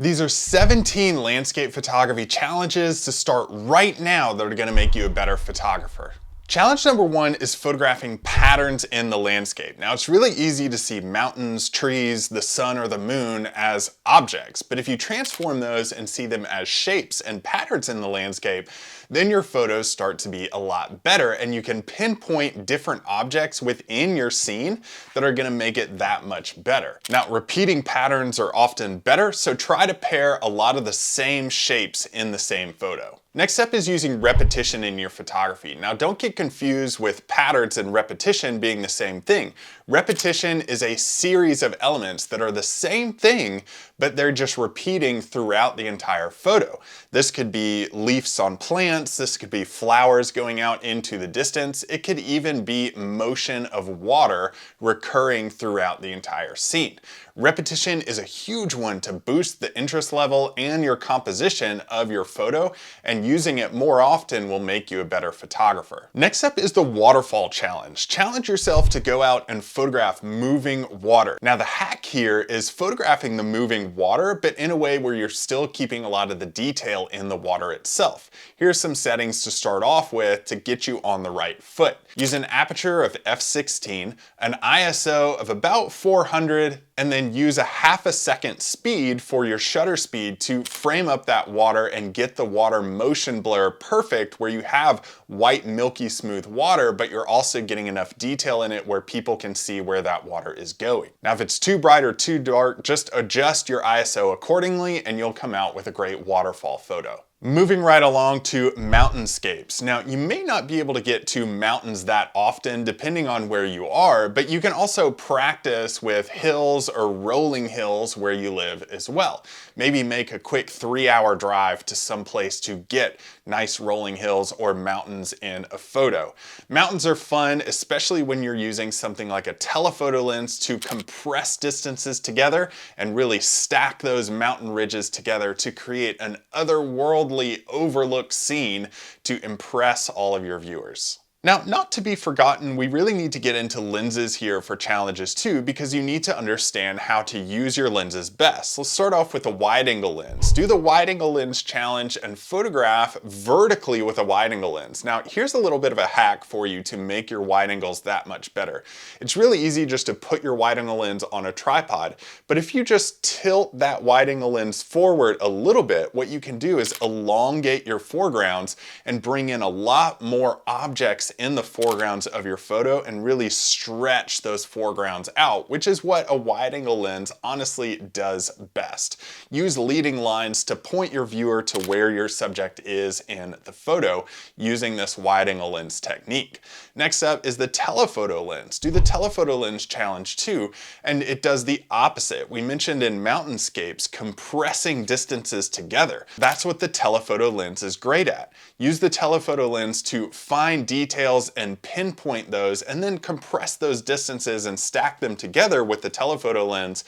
These are 17 landscape photography challenges to start right now that are going to make you a better photographer. Challenge number 1 is photographing patterns in the landscape. Now, it's really easy to see mountains, trees, the sun, or the moon as objects, but if you transform those and see them as shapes and patterns in the landscape, then your photos start to be a lot better and you can pinpoint different objects within your scene that are going to make it that much better. Now, repeating patterns are often better, so try to pair a lot of the same shapes in the same photo. Next up is using repetition in your photography. Now, don't get confused with patterns and repetition being the same thing. Repetition is a series of elements that are the same thing, but they're just repeating throughout the entire photo. This could be leaves on plants, this could be flowers going out into the distance, it could even be motion of water recurring throughout the entire scene. Repetition is a huge one to boost the interest level and your composition of your photo, and using it more often will make you a better photographer. Next up is the waterfall challenge. Challenge yourself to go out and photograph moving water. Now, the hack here is photographing the moving water, but in a way where you're still keeping a lot of the detail in the water itself. Here's some settings to start off with to get you on the right foot. Use an aperture of f/16, an ISO of about 400, and then use a half a second speed for your shutter speed to frame up that water and get the water motion blur perfect, where you have white, milky, smooth water, but you're also getting enough detail in it where people can see where that water is going. Now, if it's too bright or too dark, just adjust your ISO accordingly and you'll come out with a great waterfall photo. Moving right along to mountainscapes. Now, you may not be able to get to mountains that often depending on where you are, but you can also practice with hills or rolling hills where you live as well. Maybe make a quick 3-hour drive to some place to get nice rolling hills or mountains in a photo. Mountains are fun, especially when you're using something like a telephoto lens to compress distances together and really stack those mountain ridges together to create an otherworldly overlooked scene to impress all of your viewers. Now, not to be forgotten, we really need to get into lenses here for challenges too, because you need to understand how to use your lenses best. Let's start off with a wide-angle lens. Do the wide-angle lens challenge and photograph vertically with a wide-angle lens. Now, here's a little bit of a hack for you to make your wide angles that much better. It's really easy just to put your wide-angle lens on a tripod, but if you just tilt that wide-angle lens forward a little bit, what you can do is elongate your foregrounds and bring in a lot more objects in the foregrounds of your photo and really stretch those foregrounds out, which is what a wide-angle lens honestly does best. Use leading lines to point your viewer to where your subject is in the photo using this wide-angle lens technique. Next up is the telephoto lens. Do the telephoto lens challenge too, and it does the opposite. We mentioned in mountainscapes compressing distances together. That's what the telephoto lens is great at. Use the telephoto lens to find details and pinpoint those, and then compress those distances and stack them together with the telephoto lens,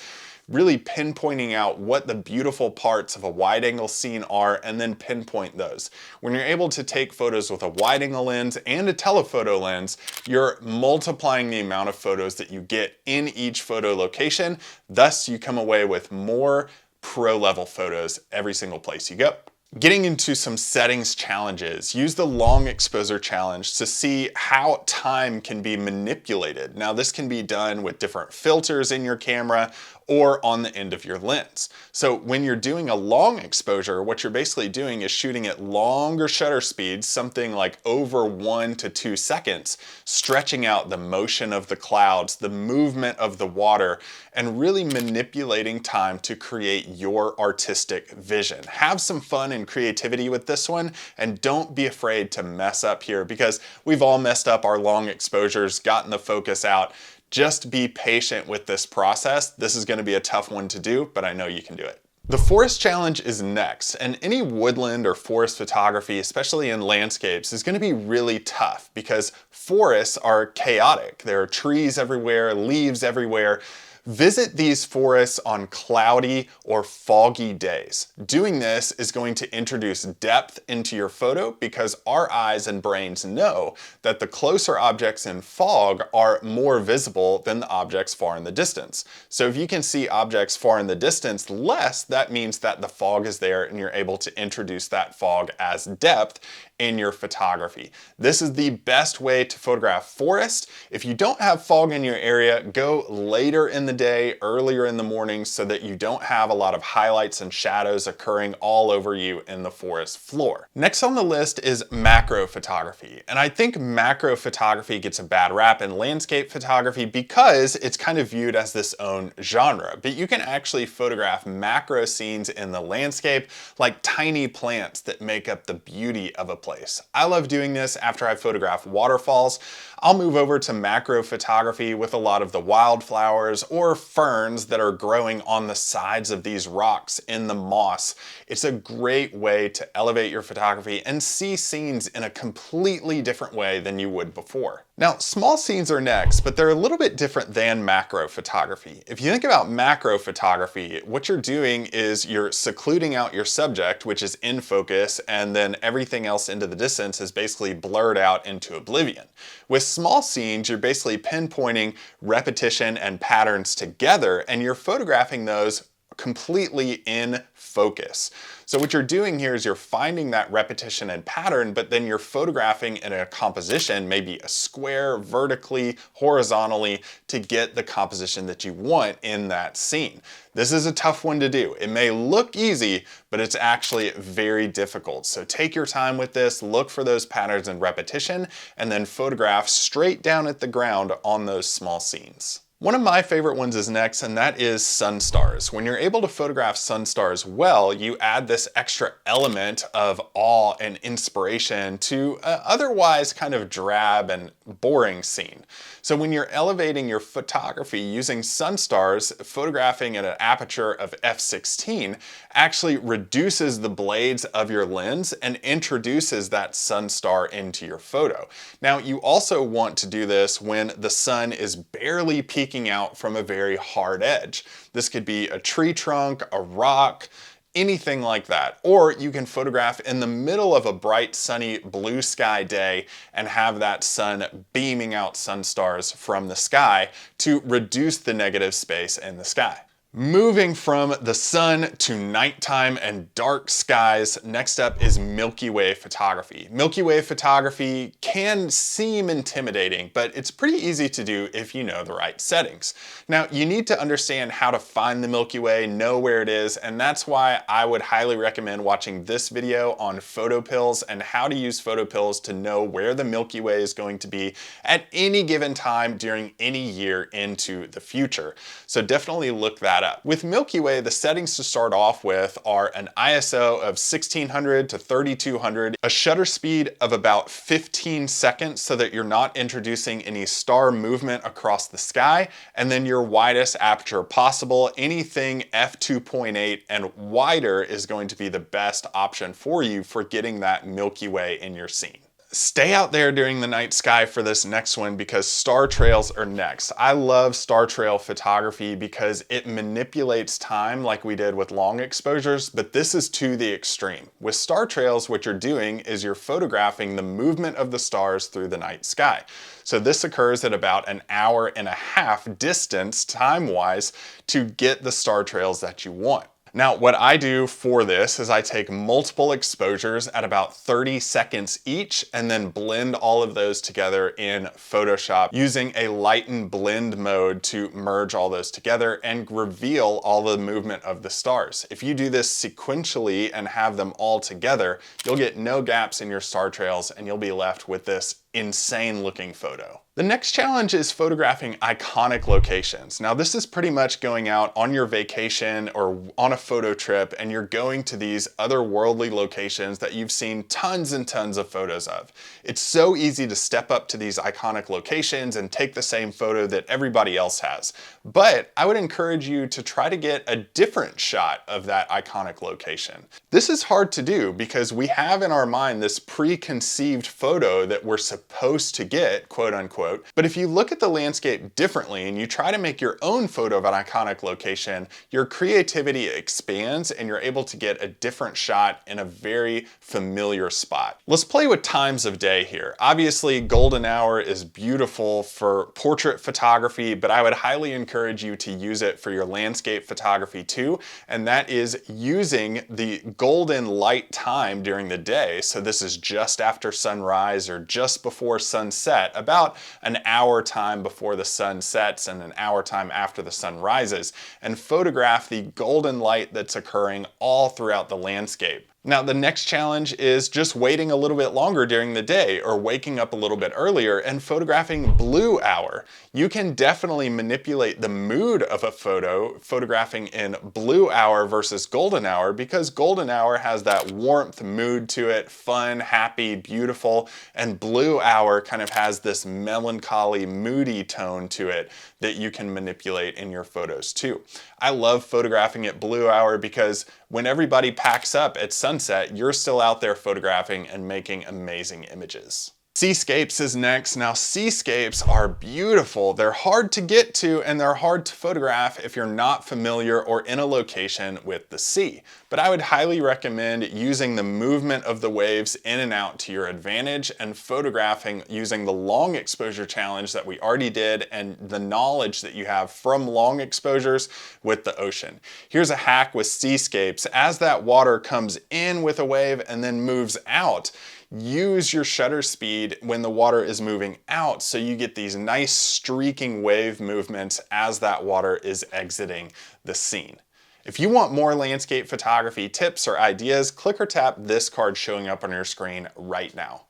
really pinpointing out what the beautiful parts of a wide-angle scene are and then pinpoint those. When you're able to take photos with a wide-angle lens and a telephoto lens, you're multiplying the amount of photos that you get in each photo location. Thus, you come away with more pro-level photos every single place you go. Getting into some settings challenges, use the long exposure challenge to see how time can be manipulated. Now, this can be done with different filters in your camera or on the end of your lens. So when you're doing a long exposure, what you're basically doing is shooting at longer shutter speeds, something like over 1 to 2 seconds, stretching out the motion of the clouds, the movement of the water, and really manipulating time to create your artistic vision. Have some fun and creativity with this one, and don't be afraid to mess up here, because we've all messed up our long exposures, gotten the focus out. Just be patient with this process. This is going to be a tough one to do, but I know you can do it. The forest challenge is next, and any woodland or forest photography, especially in landscapes, is going to be really tough because forests are chaotic. There are trees everywhere, leaves everywhere. Visit these forests on cloudy or foggy days. Doing this is going to introduce depth into your photo because our eyes and brains know that the closer objects in fog are more visible than the objects far in the distance. So if you can see objects far in the distance less, that means that the fog is there and you're able to introduce that fog as depth in your photography. This is the best way to photograph forest. If you don't have fog in your area, go later in the day, earlier in the morning, so that you don't have a lot of highlights and shadows occurring all over you in the forest floor. Next on the list is macro photography. And I think macro photography gets a bad rap in landscape photography because it's kind of viewed as this own genre. But you can actually photograph macro scenes in the landscape, like tiny plants that make up the beauty of a place. I love doing this after I photograph waterfalls. I'll move over to macro photography with a lot of the wildflowers or ferns that are growing on the sides of these rocks in the moss. It's a great way to elevate your photography and see scenes in a completely different way than you would before. Now, small scenes are next, but they're a little bit different than macro photography. If you think about macro photography, what you're doing is you're secluding out your subject, which is in focus, and then everything else into the distance is basically blurred out into oblivion. With small scenes, you're basically pinpointing repetition and patterns together, and you're photographing those completely in focus. So what you're doing here is you're finding that repetition and pattern, but then you're photographing in a composition, maybe a square, vertically, horizontally, to get the composition that you want in that scene. This is a tough one to do. It may look easy, but it's actually very difficult. So take your time with this, look for those patterns and repetition, and then photograph straight down at the ground on those small scenes. One of my favorite ones is next, and that is sunstars. When you're able to photograph sunstars well, you add this extra element of awe and inspiration to an otherwise kind of drab and boring scene. So when you're elevating your photography using sunstars, photographing at an aperture of f/16 actually reduces the blades of your lens and introduces that sunstar into your photo. Now, you also want to do this when the sun is barely peeking out from a very hard edge. This could be a tree trunk, a rock, anything like that. Or you can photograph in the middle of a bright, sunny, blue sky day and have that sun beaming out sunstars from the sky to reduce the negative space in the sky. Moving from the sun to nighttime and dark skies, next up is Milky Way photography. Milky Way photography can seem intimidating, but it's pretty easy to do if you know the right settings. Now, you need to understand how to find the Milky Way, know where it is, and that's why I would highly recommend watching this video on photo pills and how to use photo pills to know where the Milky Way is going to be at any given time during any year into the future. So definitely look that up. With Milky Way, the settings to start off with are an ISO of 1600 to 3200, a shutter speed of about 15 seconds so that you're not introducing any star movement across the sky, and then your widest aperture possible. Anything f2.8 and wider is going to be the best option for you for getting that Milky Way in your scene. Stay out there during the night sky for this next one because star trails are next. I love star trail photography because it manipulates time like we did with long exposures, but this is to the extreme. With star trails, what you're doing is you're photographing the movement of the stars through the night sky. So this occurs at about an hour and a half distance time-wise to get the star trails that you want. Now, what I do for this is I take multiple exposures at about 30 seconds each and then blend all of those together in Photoshop using a lighten blend mode to merge all those together and reveal all the movement of the stars. If you do this sequentially and have them all together, you'll get no gaps in your star trails and you'll be left with this insane looking photo. The next challenge is photographing iconic locations. Now this is pretty much going out on your vacation or on a photo trip and you're going to these otherworldly locations that you've seen tons and tons of photos of. It's so easy to step up to these iconic locations and take the same photo that everybody else has. But I would encourage you to try to get a different shot of that iconic location. This is hard to do because we have in our mind this preconceived photo that we're supposed supposed to get, quote unquote. But if you look at the landscape differently and you try to make your own photo of an iconic location, your creativity expands and you're able to get a different shot in a very familiar spot. Let's play with times of day here. Obviously, golden hour is beautiful for portrait photography, but I would highly encourage you to use it for your landscape photography too, and that is using the golden light time during the day. So this is just after sunrise or just before sunset, about an hour time before the sun sets and an hour time after the sun rises, and photograph the golden light that's occurring all throughout the landscape. Now, the next challenge is just waiting a little bit longer during the day or waking up a little bit earlier and photographing blue hour. You can definitely manipulate the mood of a photo, photographing in blue hour versus golden hour, because golden hour has that warmth mood to it, fun, happy, beautiful, and blue hour kind of has this melancholy, moody tone to it that you can manipulate in your photos too. I love photographing at blue hour because when everybody packs up at sunset, you're still out there photographing and making amazing images. Seascapes is next. Now, seascapes are beautiful. They're hard to get to and they're hard to photograph if you're not familiar or in a location with the sea. But I would highly recommend using the movement of the waves in and out to your advantage and photographing using the long exposure challenge that we already did and the knowledge that you have from long exposures with the ocean. Here's a hack with seascapes. As that water comes in with a wave and then moves out, use your shutter speed when the water is moving out so you get these nice streaking wave movements as that water is exiting the scene. If you want more landscape photography tips or ideas, click or tap this card showing up on your screen right now.